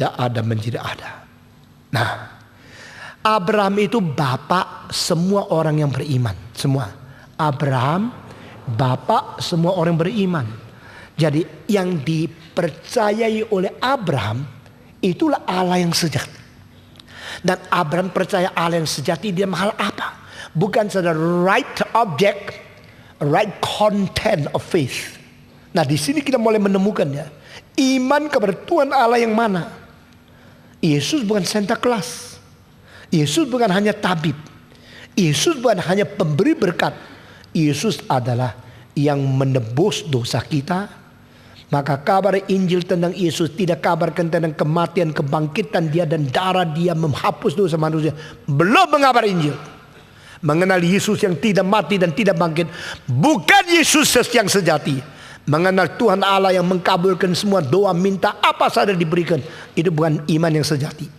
tidak ada menjadi ada. Nah, Abraham itu bapak semua orang yang beriman. Semua. Abraham bapak semua orang beriman. Jadi yang dipercayai oleh Abraham itulah Allah yang sejati. Dan Abraham percaya Allah yang sejati dalam hal apa? Bukan saja right object, right content of faith. Nah, di sini kita mulai menemukannya. Iman kepada Tuhan Allah yang mana? Yesus bukan Santa Claus. Yesus bukan hanya tabib. Yesus bukan hanya pemberi berkat. Yesus adalah yang menebus dosa kita. Maka kabar Injil tentang Yesus tidak kabarkan tentang kematian, kebangkitan dia dan darah dia menghapus dosa manusia. Belum mengabar Injil. Mengenal Yesus yang tidak mati dan tidak bangkit. Bukan Yesus yang sejati. Mengenal Tuhan Allah yang mengabulkan semua doa, minta apa saja diberikan. Itu bukan iman yang sejati.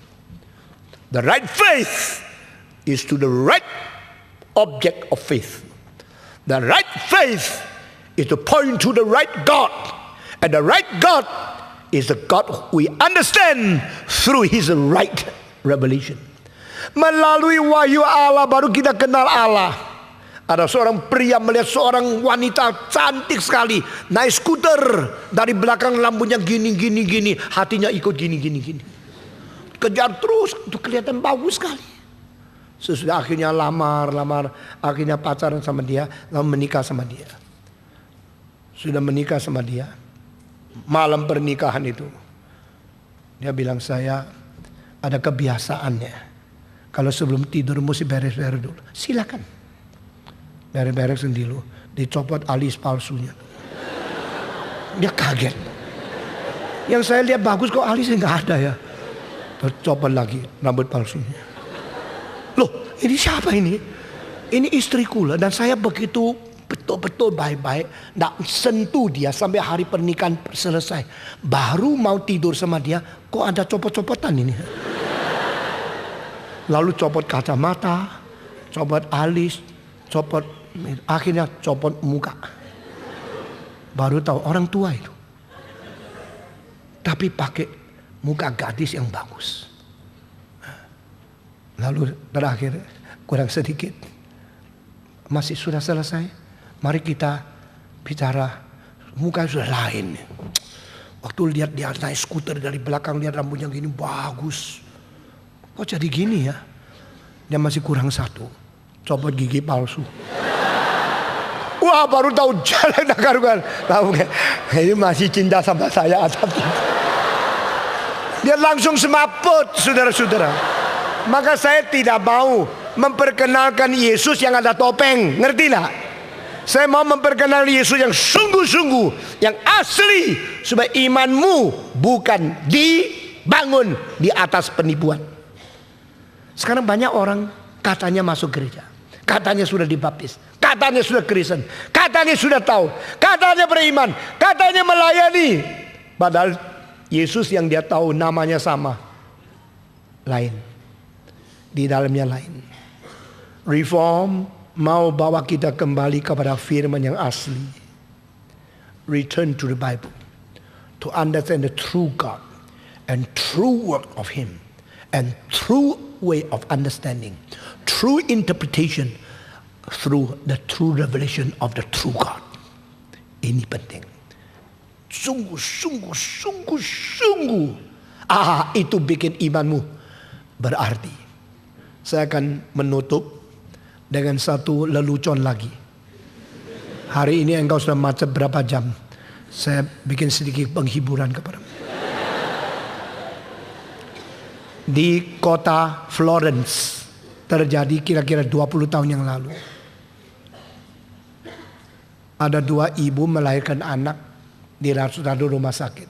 The right faith is to the right object of faith. The right faith is to point to the right God. And the right God is the God we understand through His right revelation. Melalui wahyu Allah baru kita kenal Allah. Ada seorang pria melihat seorang wanita cantik sekali naik skuter, dari belakang lampunya gini. Hatinya ikut gini. Kejar terus, itu kelihatan bagus sekali. Sesudah akhirnya lamar, akhirnya pacaran sama dia, lalu menikah sama dia. Sudah menikah sama dia. Malam pernikahan itu dia bilang, saya ada kebiasaannya, kalau sebelum tidur mesti beres-beres dulu. Silakan beres-beres dulu. Dicopot alis palsunya. Dia kaget. Yang saya lihat bagus kok alisnya nggak ada ya. Copot lagi rambut palsunya. Loh, ini siapa ini? Ini istriku lah. Dan saya begitu betul-betul baik-baik, nggak sentuh dia sampai hari pernikahan selesai. Baru mau tidur sama dia, kok ada copot-copotan ini. Lalu copot kacamata, copot alis, akhirnya copot muka. Baru tahu orang tua itu. Tapi pakai muka gadis yang bagus. Lalu terakhir, kurang sedikit, masih sudah selesai. Mari kita bicara. Muka sudah lain. Waktu lihat dia naik skuter dari belakang, lihat rambutnya gini bagus. Kok jadi gini ya? Dia masih kurang satu, copot gigi palsu. Wah, baru tahu jalan karuan. Tahu kan? Ini masih cinta sama saya atau tidak? Dia langsung semaput, saudara-saudara. Maka saya tidak mau memperkenalkan Yesus yang ada topeng, ngerti lah? Saya mau memperkenalkan Yesus yang sungguh-sungguh, yang asli, supaya imanmu bukan dibangun di atas penipuan. Sekarang banyak orang katanya masuk gereja, katanya sudah dibaptis, katanya sudah Kristen, katanya sudah tahu, katanya beriman, katanya melayani. Padahal Yesus yang dia tahu namanya sama, lain, di dalamnya lain. Reform mau bawa kita kembali kepada firman yang asli. Return to the Bible. To understand the true God. And true work of Him. And true way of understanding. True interpretation. Through the true revelation of the true God. Ini penting. Sungguh. Itu bikin imanmu berarti. Saya akan menutup dengan satu lelucon lagi. Hari ini engkau sudah macet berapa jam? Saya bikin sedikit penghiburan kepadamu. Di kota Florence terjadi kira-kira 20 tahun yang lalu. Ada dua ibu melahirkan anak di satu rumah sakit.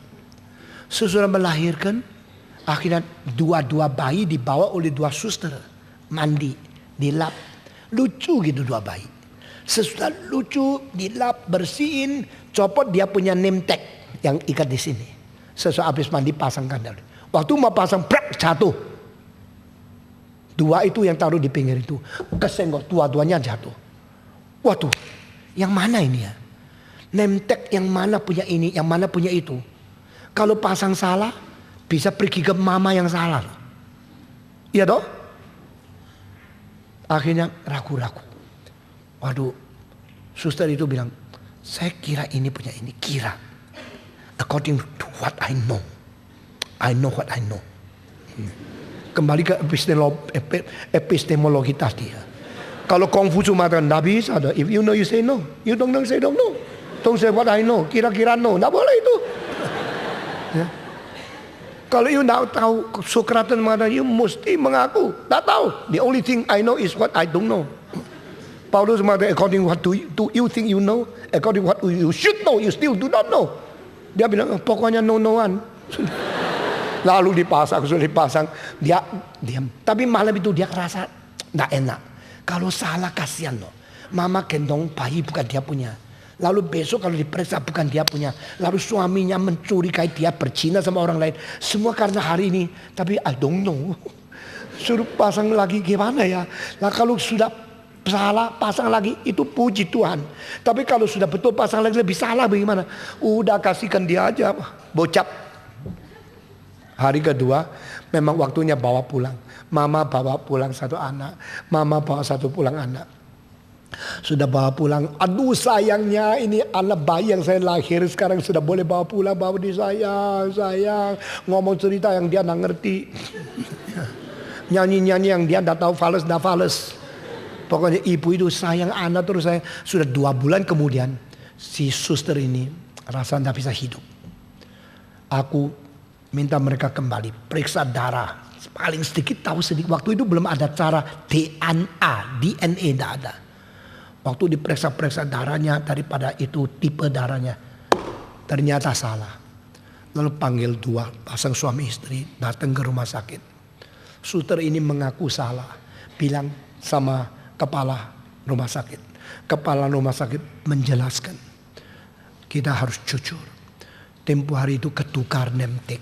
Sesudah melahirkan, akhirnya dua bayi dibawa oleh dua suster mandi di lap. Lucu gitu dua bayi. Sesudah lucu dilap, bersihin, copot dia punya name tag yang ikat di sini. Sesudah habis mandi pasangkan dulu. Waktu mau pasang, prak, jatuh. Dua itu yang taruh di pinggir itu kesenggol, dua-duanya jatuh. Waduh, yang mana ini ya? Name tag yang mana punya ini, yang mana punya itu. Kalau pasang salah, bisa pergi ke mama yang salah. Iya toh? Akhirnya ragu-ragu. Waduh, suster itu bilang, saya kira ini punya ini, kira. According to what I know. I know what I know. Kembali ke epistemologi tadi. Kalau Konghucu mengatakan, tidak bisa. If you know, you say no. You don't know, say don't know. Don't say what I know. Kira-kira no. Tidak boleh itu. Ya. Kalau you tidak tahu, Socrates mengatakan, you mesti mengaku. Tidak tahu. The only thing I know is what I don't know. Paulus mengatakan, according what do you think you know, according what you should know, you still do not know. Dia bilang, pokoknya no-noan. Lalu sudah dipasang, dia diam. Tapi malam itu dia rasa tidak enak. Kalau salah kasihan loh. Mama gendong bayi bukan dia punya. Lalu besok kalau diperiksa bukan dia punya. Lalu suaminya mencurigai dia berzina sama orang lain. Semua karena hari ini. Tapi I don't know. Suruh pasang lagi gimana ya. Nah kalau sudah salah pasang lagi itu puji Tuhan. Tapi kalau sudah betul pasang lagi lebih salah bagaimana? Udah kasihkan dia aja. Bocap. Hari kedua memang waktunya bawa pulang. Mama bawa pulang satu anak. Mama bawa satu pulang anak. Sudah bawa pulang. Aduh sayangnya ini anak bayi yang saya lahir sekarang sudah boleh bawa pulang. Bawa di sayang. Ngomong cerita yang dia tidak ngerti. Nyanyi-nyanyi yang dia tidak tahu fales. Pokoknya ibu itu sayang anak terus saya. Sudah 2 bulan kemudian si suster ini rasa tidak bisa hidup. Aku minta mereka kembali periksa darah. Paling sedikit tahu sedikit. Waktu itu belum ada cara DNA tidak ada. Waktu diperiksa darahnya daripada itu tipe darahnya ternyata salah. Lalu panggil 2 pasang suami istri datang ke rumah sakit. Suster ini mengaku salah, bilang sama kepala rumah sakit. Kepala rumah sakit menjelaskan kita harus jujur. Tempo hari itu ketukar nemtek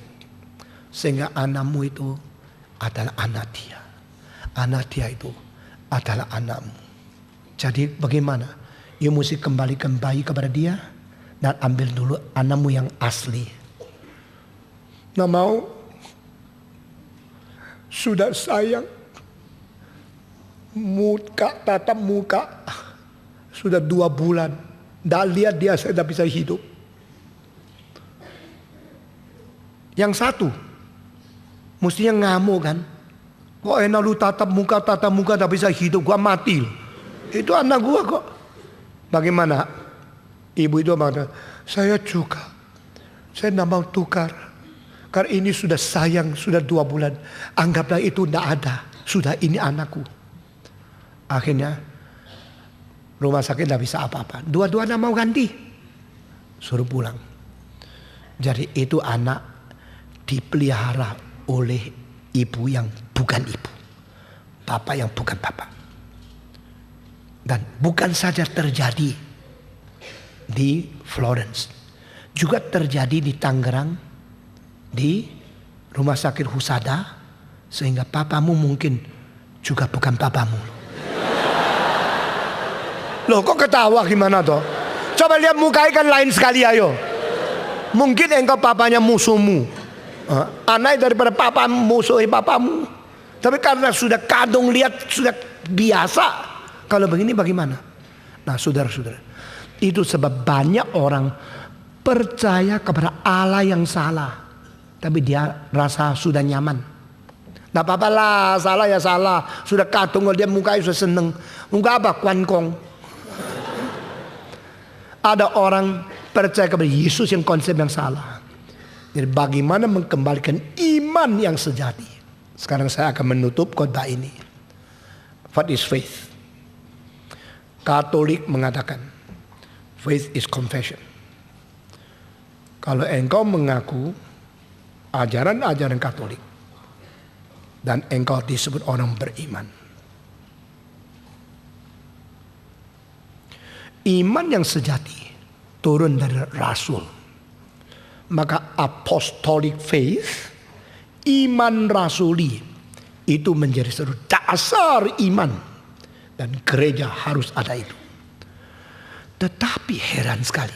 sehingga anakmu itu adalah anak dia. Anak dia itu adalah anakmu. Jadi bagaimana? You mesti kembalikan bayi kepada dia dan ambil dulu anakmu yang asli. Nggak mau. Sudah sayang. Tatap muka. Sudah 2 bulan. Nggak lihat dia saya tidak bisa hidup. Yang satu. Mestinya ngamuk kan. Kok enak lu tatap muka tak bisa hidup. Gua mati loh. Itu anak gua kok. Bagaimana? Ibu itu mengatakan, saya juga. Saya tidak mau tukar. Karena ini sudah sayang, sudah 2 bulan. Anggaplah itu tidak ada. Sudah ini anakku. Akhirnya rumah sakit tidak bisa apa-apa. Dua-dua tidak mau ganti. Suruh pulang. Jadi itu anak dipelihara oleh ibu yang bukan ibu. Bapak yang bukan bapak. Dan bukan saja terjadi di Florence. Juga terjadi di Tangerang. Di rumah sakit Husada. Sehingga papamu mungkin juga bukan papamu. Loh kok ketawa gimana toh? Coba lihat mukanya kan lain sekali ayo. Mungkin engkau papanya musuhmu. Anak daripada papamu musuhi papamu. Tapi karena sudah kadung lihat sudah biasa. Kalau begini bagaimana? Nah saudara-saudara. Itu sebab banyak orang percaya kepada Allah yang salah. Tapi dia rasa sudah nyaman. Nah apa-apa lah, salah ya salah. Sudah kadung dia mukanya sudah seneng. Muka apa? Kuankong. Ada orang percaya kepada Yesus yang konsep yang salah. Jadi bagaimana mengembalikan iman yang sejati. Sekarang saya akan menutup khotbah ini. What is faith? Katolik mengatakan faith is confession. Kalau engkau mengaku ajaran-ajaran Katolik dan engkau disebut orang beriman. Iman yang sejati turun dari Rasul. Maka apostolic faith, iman rasuli itu menjadi seluruh dasar iman. Dan gereja harus ada itu. Tetapi heran sekali.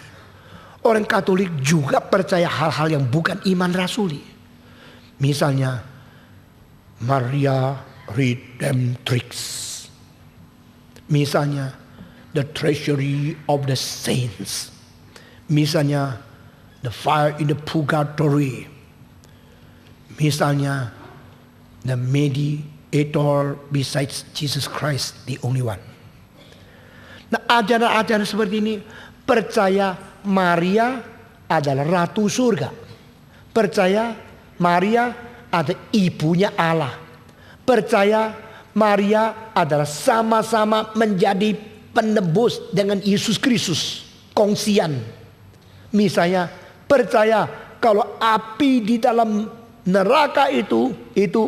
Orang Katolik juga percaya hal-hal yang bukan iman rasuli. Misalnya Maria Redemptrix. Misalnya the treasury of the saints. Misalnya the fire in the purgatory. Misalnya the mediator besides Jesus Christ, the only one. Nah, ajaran-ajaran seperti ini percaya Maria adalah ratu surga. Percaya Maria adalah ibunya Allah. Percaya Maria adalah sama-sama menjadi penebus dengan Yesus Kristus. Kongsian. Misalnya percaya kalau api di dalam neraka itu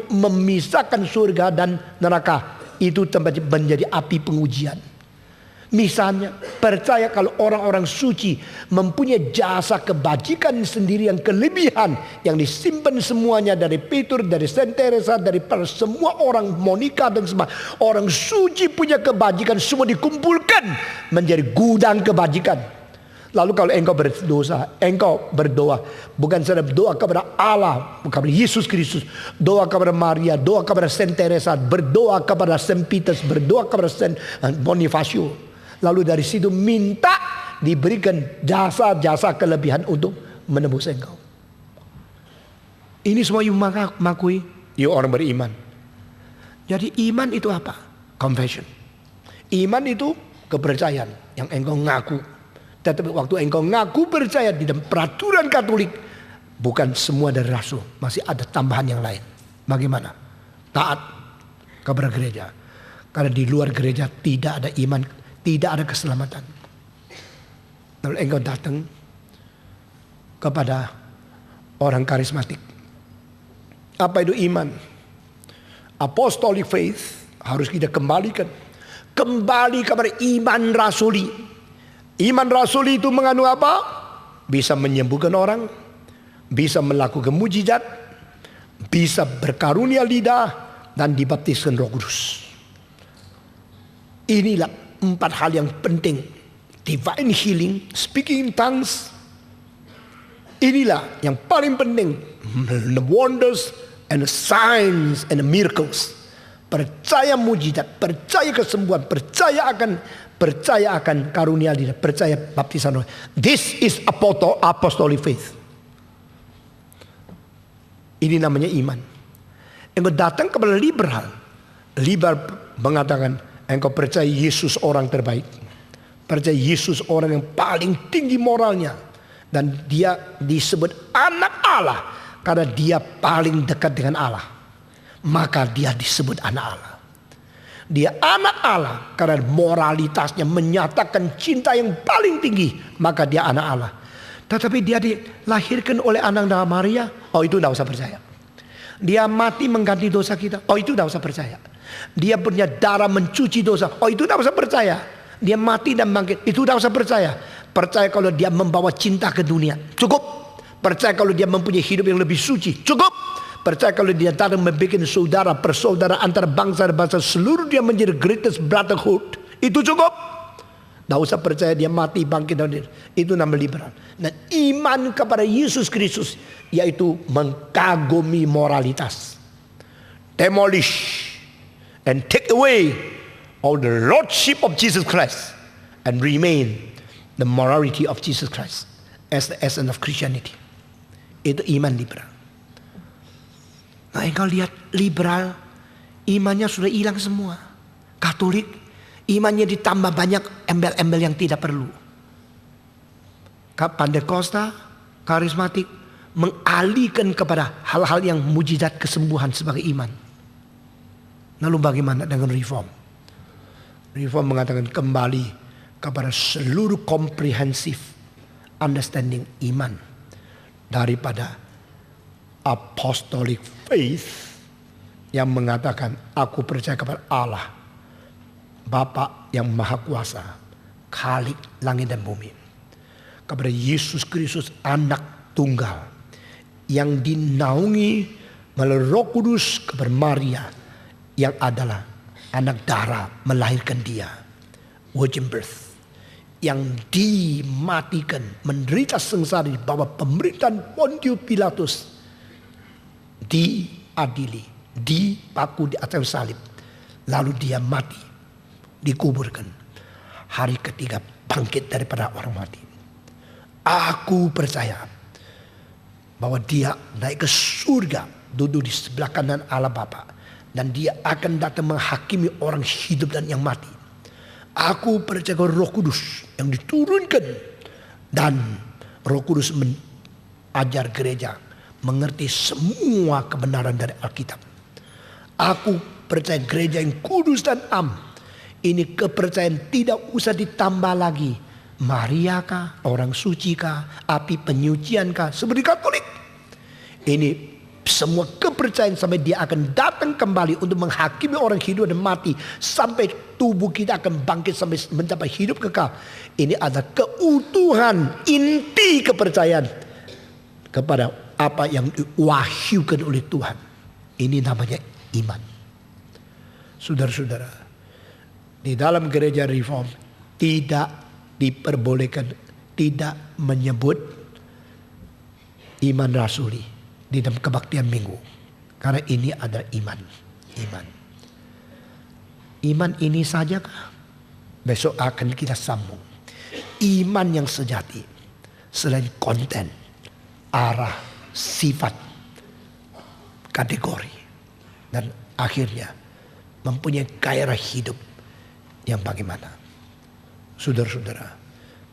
memisahkan surga dan neraka. Itu tempat menjadi api pengujian. Misalnya percaya kalau orang-orang suci mempunyai jasa kebajikan sendiri yang kelebihan, yang disimpan semuanya dari Petrus, dari Saint Teresa, dari semua orang, Monica dan semua orang suci punya kebajikan, semua dikumpulkan menjadi gudang kebajikan. Lalu kalau engkau berdosa, engkau berdoa bukan saja berdoa kepada Allah, kepada Yesus Kristus, doa kepada Maria, doa kepada Saint Teresa, berdoa kepada Saint Petrus, berdoa kepada Saint Bonifacio. Lalu dari situ minta diberikan jasa-jasa kelebihan untuk menembus engkau. Ini semua yang mengakui, you orang beriman. Jadi iman itu apa? Confession. Iman itu kepercayaan yang engkau ngaku. Tetapi waktu engkau ngaku percaya di dalam peraturan Katolik, bukan semua dari rasul, masih ada tambahan yang lain. Bagaimana? Taat kepada gereja. Karena di luar gereja tidak ada iman, tidak ada keselamatan. Lalu engkau datang kepada orang karismatik. Apa itu iman? Apostolic faith harus kita kembalikan. Kembali kepada iman rasuli. Iman rasuli itu mengandung apa? Bisa menyembuhkan orang, bisa melakukan mujizat, bisa berkarunia lidah, dan dibaptiskan Roh Kudus. Inilah 4 hal yang penting. Divine healing, speaking in tongues. Inilah yang paling penting. The wonders and the signs and the miracles. Percaya mujizat, percaya kesembuhan, percaya akan karunia lidah, percaya baptisan Roh. This is apostolic faith. Ini namanya iman. Engkau datang kepada liberal. Liberal mengatakan, engkau percaya Yesus orang terbaik. Percaya Yesus orang yang paling tinggi moralnya. Dan dia disebut anak Allah karena dia paling dekat dengan Allah. Maka dia disebut anak Allah. Dia anak Allah karena moralitasnya menyatakan cinta yang paling tinggi. Maka dia anak Allah. Tetapi dia dilahirkan oleh anak Maria. Oh, itu tidak usah percaya. Dia mati mengganti dosa kita. Oh, itu tidak usah percaya. Dia punya darah mencuci dosa. Oh, itu tidak usah percaya. Dia mati dan bangkit. Itu tidak usah percaya. Percaya kalau dia membawa cinta ke dunia. Cukup. Percaya kalau dia mempunyai hidup yang lebih suci. Cukup. Percaya kalau dia datang membuat saudara, persaudaraan antara bangsa dan bangsa. Seluruh dia menjadi greatest brotherhood. Itu cukup. Tidak usah percaya dia mati bangkit. Itu nama liberal. Nah, iman kepada Yesus Kristus, yaitu mengagumi moralitas. Demolish and take away all the lordship of Jesus Christ and remain the morality of Jesus Christ as the essence of Christianity. Itu iman liberal. Nah, engkau lihat liberal, imannya sudah hilang semua. Katolik, imannya ditambah banyak embel-embel yang tidak perlu. Pantekosta, karismatik, mengalihkan kepada hal-hal yang mujizat kesembuhan sebagai iman. Lalu bagaimana dengan reform? Reform mengatakan kembali kepada seluruh comprehensive understanding iman daripada apostolic faith yang mengatakan aku percaya kepada Allah Bapa yang Maha Kuasa, Khalik langit dan bumi, kepada Yesus Kristus anak tunggal yang dinaungi melalui Roh Kudus, kepada Maria yang adalah anak darah melahirkan dia, virgin birth, yang dimatikan, menderita sengsara di bawah pemerintahan Pontius Pilatus, diadili, dipaku di atas salib, lalu dia mati, dikuburkan. Hari ketiga bangkit daripada orang mati. Aku percaya bahwa dia naik ke surga, duduk di sebelah kanan Allah Bapa, dan dia akan datang menghakimi orang hidup dan yang mati. Aku percaya Roh Kudus yang diturunkan, dan Roh Kudus mengajar gereja mengerti semua kebenaran dari Alkitab. Aku percaya gereja yang kudus dan am. Ini kepercayaan tidak usah ditambah lagi. Maria kah, orang suci kah, api penyucian kah, seperti Katolik. Ini semua kepercayaan sampai dia akan datang kembali untuk menghakimi orang hidup dan mati. Sampai tubuh kita akan bangkit sampai mencapai hidup kekal. Ini adalah keutuhan inti kepercayaan kepada apa yang diwahyukan oleh Tuhan. Ini namanya iman. Saudara-saudara, di dalam gereja reform tidak diperbolehkan tidak menyebut iman rasuli di dalam kebaktian minggu. Karena ini adalah iman. Iman ini saja kah? Besok akan kita sambung. Iman yang sejati selain konten, arah, sifat, kategori, dan akhirnya mempunyai gairah hidup yang bagaimana. Saudara-saudara,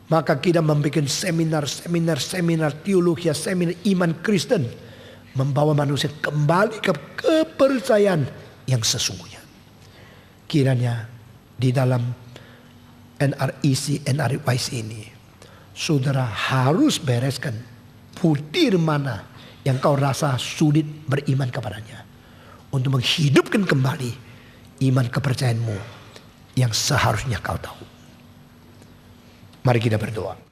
maka kita membuat seminar teologi, seminar iman Kristen, membawa manusia kembali ke kepercayaan yang sesungguhnya. Kiranya di dalam NRYC ini, saudara harus bereskan butir mana yang kau rasa sulit beriman kepadanya, untuk menghidupkan kembali iman kepercayaanmu yang seharusnya kau tahu. Mari kita berdoa.